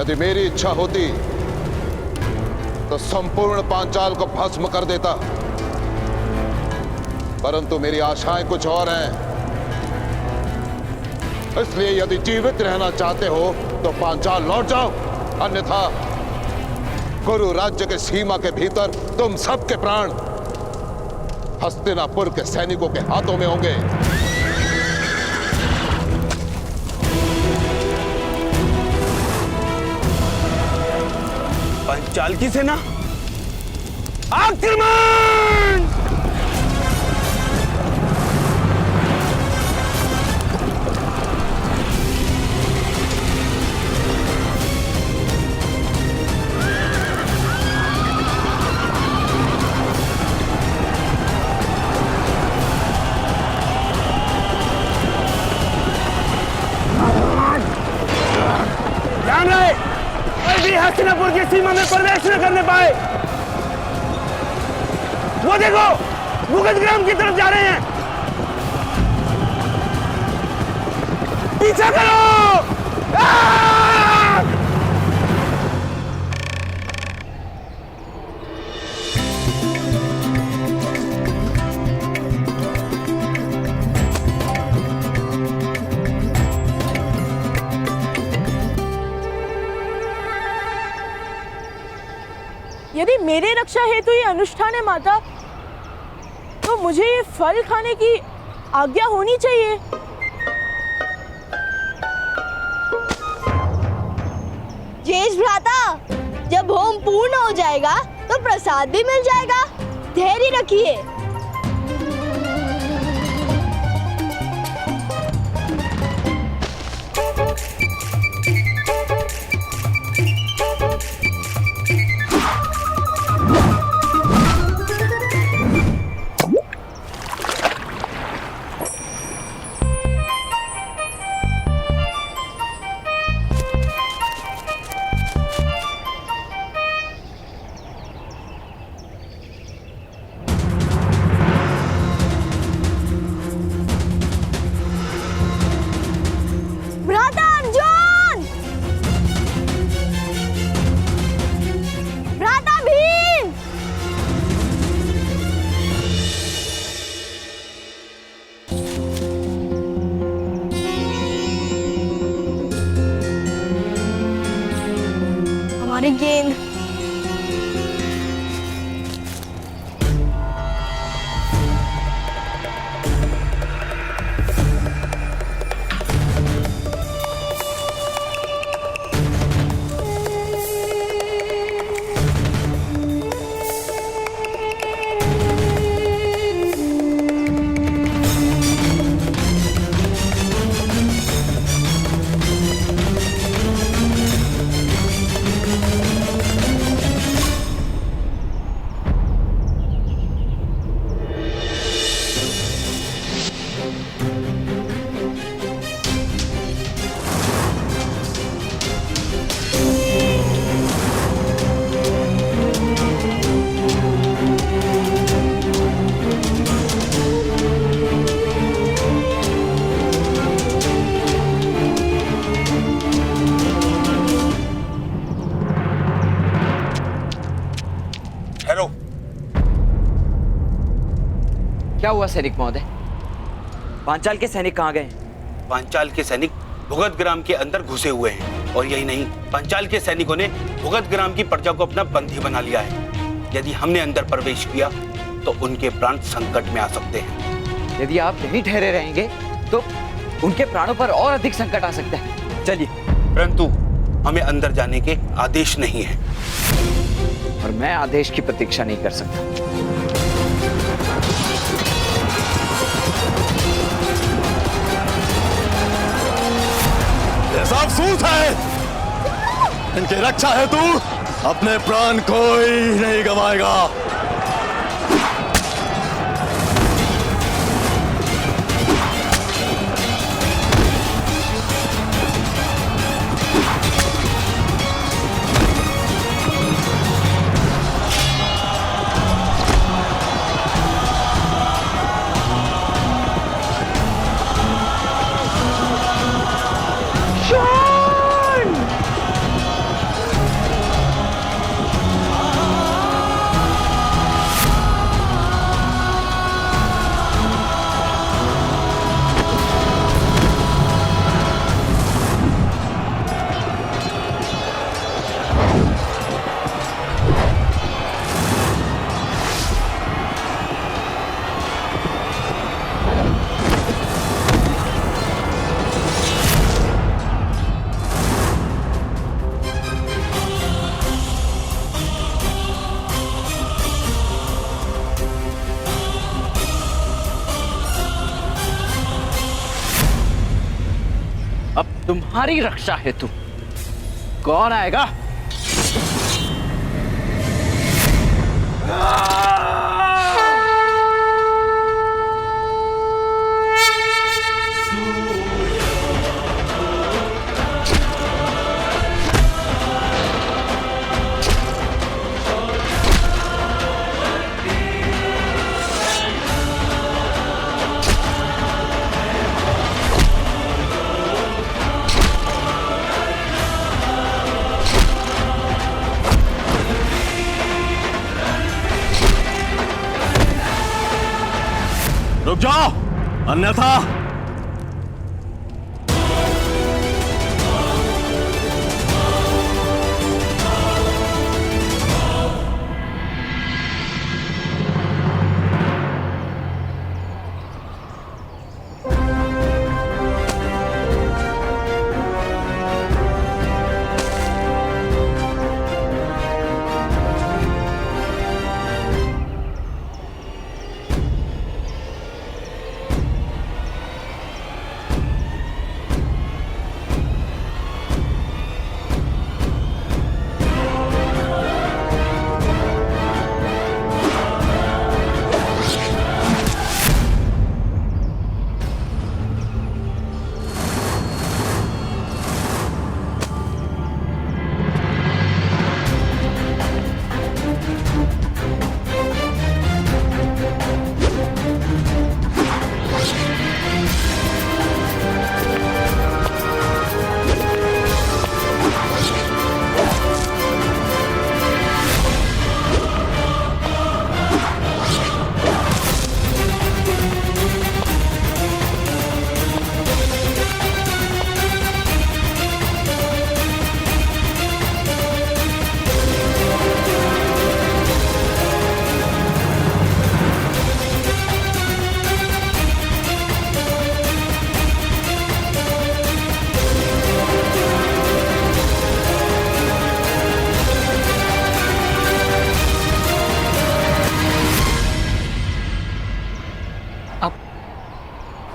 यदि मेरी इच्छा होती तो संपूर्ण पांचाल को भस्म कर देता, परंतु मेरी आशाएं कुछ और हैं। इसलिए यदि जीवित रहना चाहते हो तो पांचाल लौट जाओ, अन्यथा कुरु राज्य के सीमा के भीतर तुम सबके प्राण हस्तिनापुर के सैनिकों के हाथों में होंगे। पंचाल की सेना आक्रमण! ध्यान रहे, कोई भी हस्तिनापुर की सीमा में प्रवेश न करने पाए। वो देखो, भूगतग्राम की तरफ जा रहे हैं। पीछा करो! यदि मेरे रक्षा हेतु ये अनुष्ठान है माता, तो मुझे ये फल खाने की आज्ञा होनी चाहिए। जेश भ्राता, जब होम पूर्ण हो जाएगा तो प्रसाद भी मिल जाएगा। धैर्य रखिए। हमारी गेंद। क्या हुआ सैनिक महोदय? पांचाल के सैनिक कहाँ गए? पांचाल के सैनिक भूगतग्राम के अंदर घुसे हुए हैं, और यही नहीं, पांचाल के सैनिकों ने भूगतग्राम की प्रजा को अपना बंदी बना लिया है। यदि हमने अंदर प्रवेश किया तो उनके प्राण संकट में आ सकते हैं। यदि आप यहीं ठहरे रहेंगे तो उनके प्राणों पर और अधिक संकट आ सकता है। चलिए। परंतु हमें अंदर जाने के आदेश नहीं है, और मैं आदेश की प्रतीक्षा नहीं कर सकता। ऐसा अफसोस है, इनकी रक्षा हेतु अपने प्राण कोई नहीं गंवाएगा। तुम्हारी रक्षा हेतु कौन आएगा? रुक जाओ, अन्यथा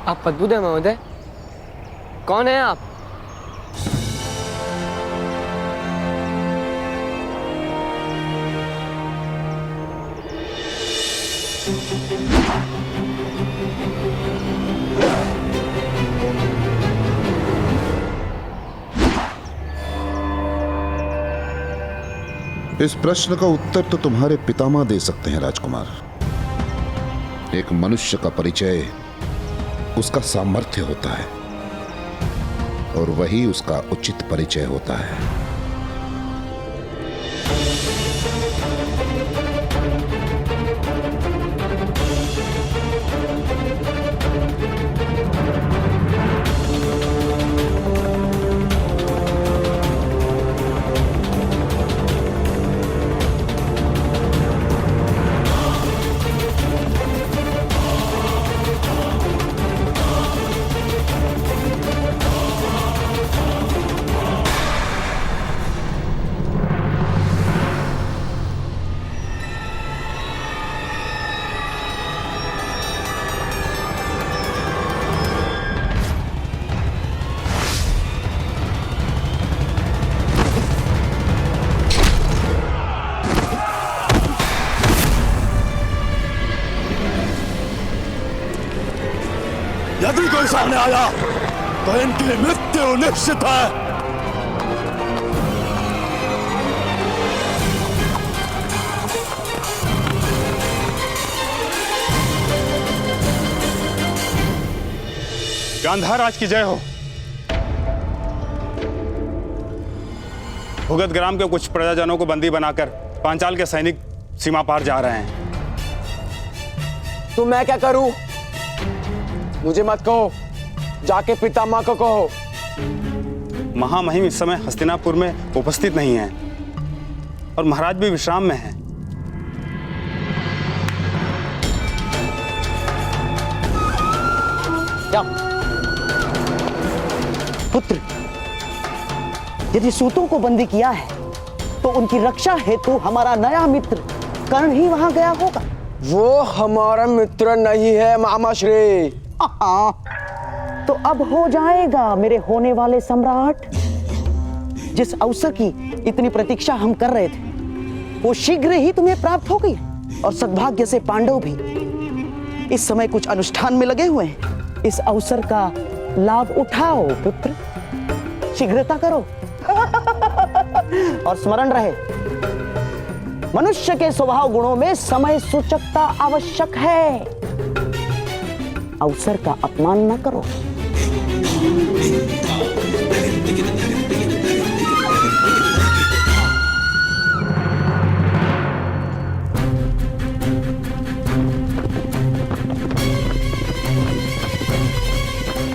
आप पद्मोदय महोदय, कौन है आप? इस प्रश्न का उत्तर तो तुम्हारे पितामह दे सकते हैं राजकुमार। एक मनुष्य का परिचय उसका सामर्थ्य होता है और वही उसका उचित परिचय होता है। यदि कोई सामने आया तो इनकी मृत्यु निश्चित है। गांधार राज की जय हो। भुगत ग्राम के कुछ प्रजाजनों को बंदी बनाकर पांचाल के सैनिक सीमा पार जा रहे हैं। तो मैं क्या करूं? मुझे मत कहो, जाके पितामह को कहो। महामहिम इस समय हस्तिनापुर में उपस्थित नहीं हैं और महाराज भी विश्राम में हैं। क्या पुत्र, यदि सूतों को बंदी किया है तो उनकी रक्षा हेतु हमारा नया मित्र कर्ण ही वहां गया होगा। वो हमारा मित्र नहीं है मामा श्री। तो अब हो जाएगा मेरे होने वाले सम्राट। जिस अवसर की इतनी प्रतीक्षा हम कर रहे थे वो शीघ्र ही तुम्हें प्राप्त हो गई, और सद्भाग्य से पांडव भी इस समय कुछ अनुष्ठान में लगे हुए हैं। इस अवसर का लाभ उठाओ पुत्र, शीघ्रता करो। और स्मरण रहे, मनुष्य के स्वभाव गुणों में समय सूचकता आवश्यक है। अवसर का अपमान न करो।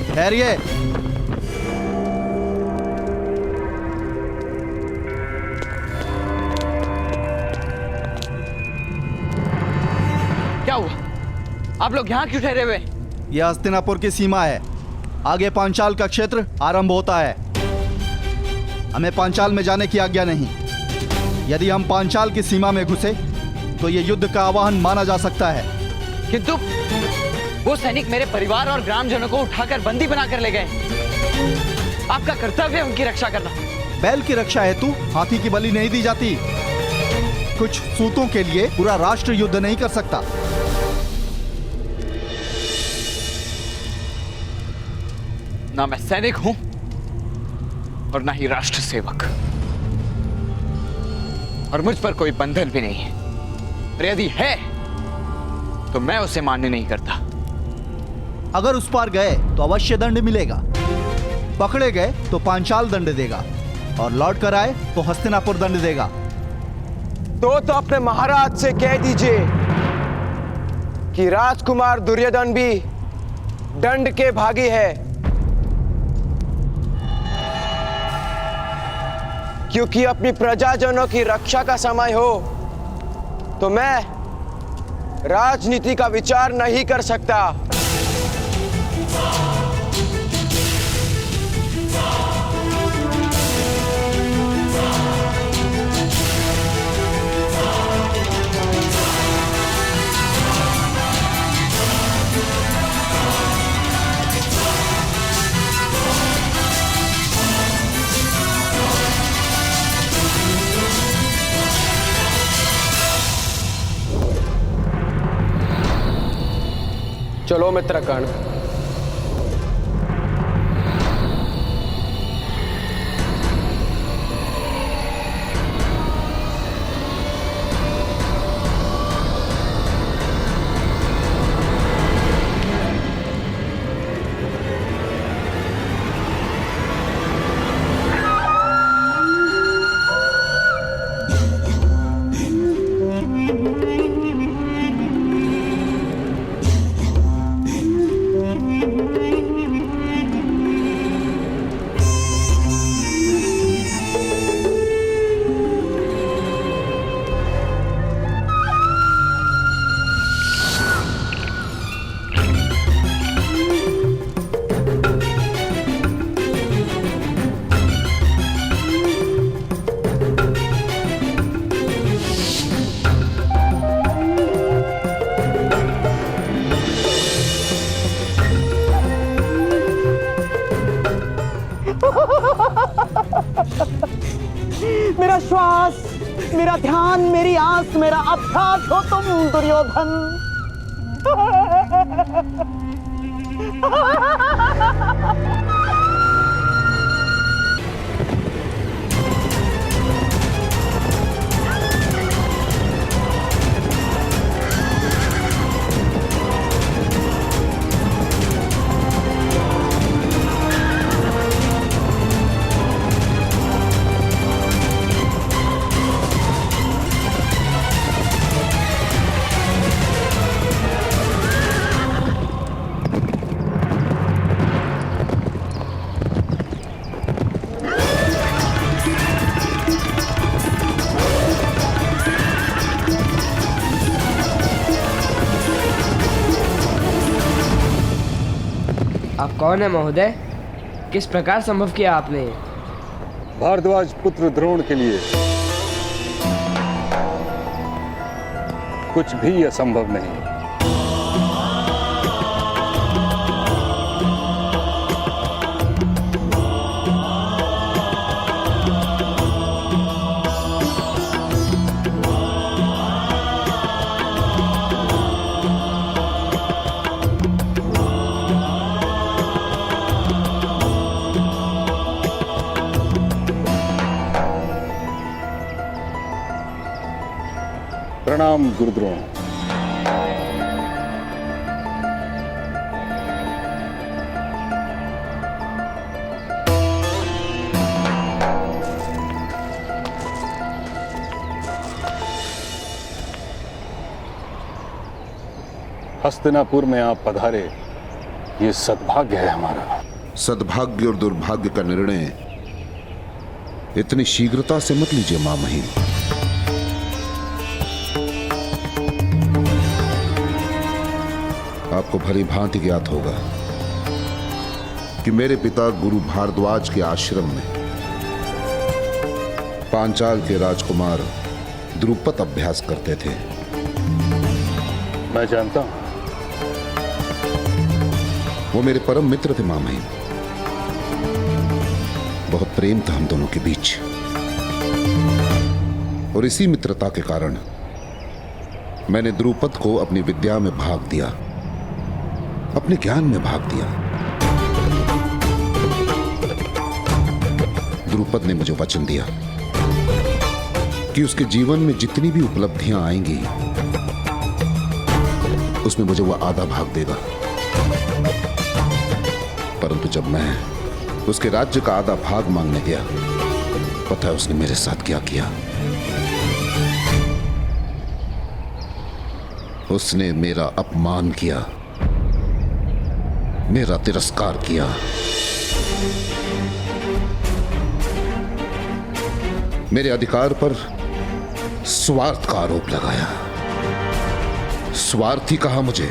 ठहरिए। क्या हुआ? आप लोग यहाँ क्यों ठहरे हुए? यह हस्तिनापुर की सीमा है, आगे पांचाल का क्षेत्र आरंभ होता है। हमें पांचाल में जाने की आज्ञा नहीं। यदि हम पांचाल की सीमा में घुसे तो यह युद्ध का आह्वान माना जा सकता है। किंतु वो सैनिक मेरे परिवार और ग्रामजनों को उठाकर बंदी बनाकर ले गए। आपका कर्तव्य है उनकी रक्षा करना। बैल की रक्षा हेतु हाथी की बलि नहीं दी जाती। कुछ सूतों के लिए पूरा राष्ट्र युद्ध नहीं कर सकता। ना मैं सैनिक हूं और ना ही राष्ट्र सेवक, और मुझ पर कोई बंधन भी नहीं है। और यदि है तो मैं उसे मान्य नहीं करता। अगर उस पार गए तो अवश्य दंड मिलेगा, पकड़े गए तो पांचाल दंड देगा, और लौट कर आए तो हस्तिनापुर दंड देगा। तो अपने महाराज से कह दीजिए कि राजकुमार दुर्योधन भी दंड के भागी है, क्योंकि अपनी प्रजाजनों की रक्षा का समय हो तो मैं राजनीति का विचार नहीं कर सकता। चलो मित्रगण, मेरा श्वास, मेरा ध्यान, मेरी आस, मेरा अभ्यास हो तुम दुर्योधन। आप कौन है महोदय? किस प्रकार संभव किया आपने? भारद्वाज पुत्र द्रोण के लिए कुछ भी असंभव नहीं। प्रणाम गुरुद्रोण। हस्तिनापुर में आप पधारे, ये सद्भाग्य है हमारा। सद्भाग्य और दुर्भाग्य का निर्णय इतनी शीघ्रता से मत लीजिए मां महिम। आपको भली भांति ज्ञात होगा कि मेरे पिता गुरु भारद्वाज के आश्रम में पांचाल के राजकुमार द्रुपद अभ्यास करते थे। मैं जानता हूं। वो मेरे परम मित्र थे मां महिम। बहुत प्रेम था हम दोनों के बीच, और इसी मित्रता के कारण मैंने द्रुपद को अपनी विद्या में भाग दिया, अपने ज्ञान में भाग दिया। द्रुपद ने मुझे वचन दिया कि उसके जीवन में जितनी भी उपलब्धियां आएंगी उसमें मुझे वो आधा भाग देगा। परंतु जब मैं उसके राज्य का आधा भाग मांगने गया, पता है उसने मेरे साथ क्या किया? उसने मेरा अपमान किया, मेरा तिरस्कार किया। मेरे अधिकार पर स्वार्थ का आरोप लगाया। स्वार्थी कहा मुझे।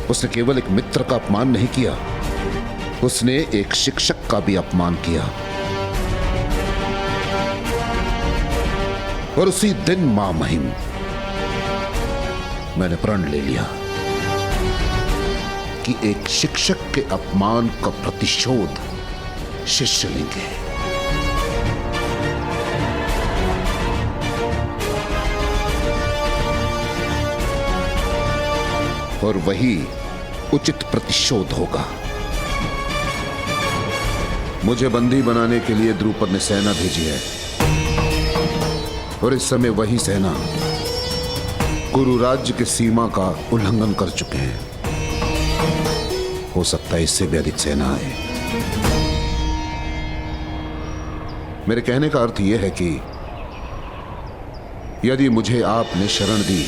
उसने केवल एक मित्र का अपमान नहीं किया, उसने एक शिक्षक का भी अपमान किया। और उसी दिन मां महिम मैंने प्रण ले लिया कि एक शिक्षक के अपमान का प्रतिशोध शिष्य लेंगे। और वही उचित प्रतिशोध होगा। मुझे बंदी बनाने के लिए द्रुपद ने सेना भेजी है, और इस समय वही सेना गुरु राज्य के सीमा का उल्लंघन कर चुके हैं। हो सकता है इससे भी अधिक सेना आए। मेरे कहने का अर्थ यह है कि यदि मुझे आपने शरण दी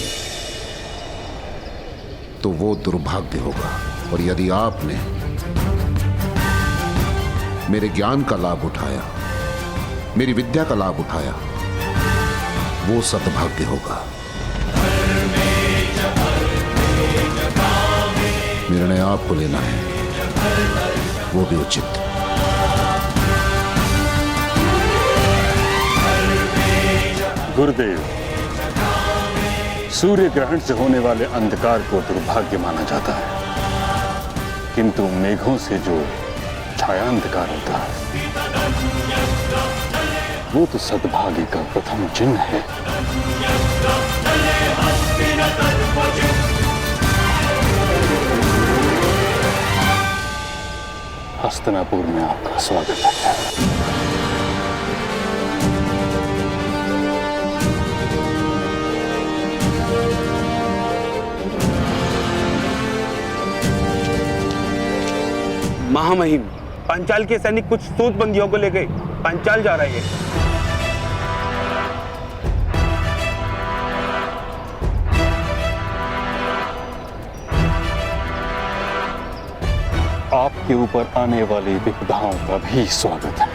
तो वो दुर्भाग्य होगा, और यदि आपने मेरे ज्ञान का लाभ उठाया, मेरी विद्या का लाभ उठाया, वो सद्भाग्य होगा। निर्णय आपको लेना है, वो भी उचित। गुरुदेव, सूर्य ग्रहण से होने वाले अंधकार को दुर्भाग्य माना जाता है, किंतु मेघों से जो छाया अंधकार होता है वो तो सद्भाग्य का प्रथम चिन्ह है। हस्तिनापुर में आपका स्वागत है। महामहिम, पांचाल के सैनिक कुछ सूत बंदियों को ले गए पांचाल जा रहे हैं। आपके ऊपर आने वाली विपदाओं का भी स्वागत है।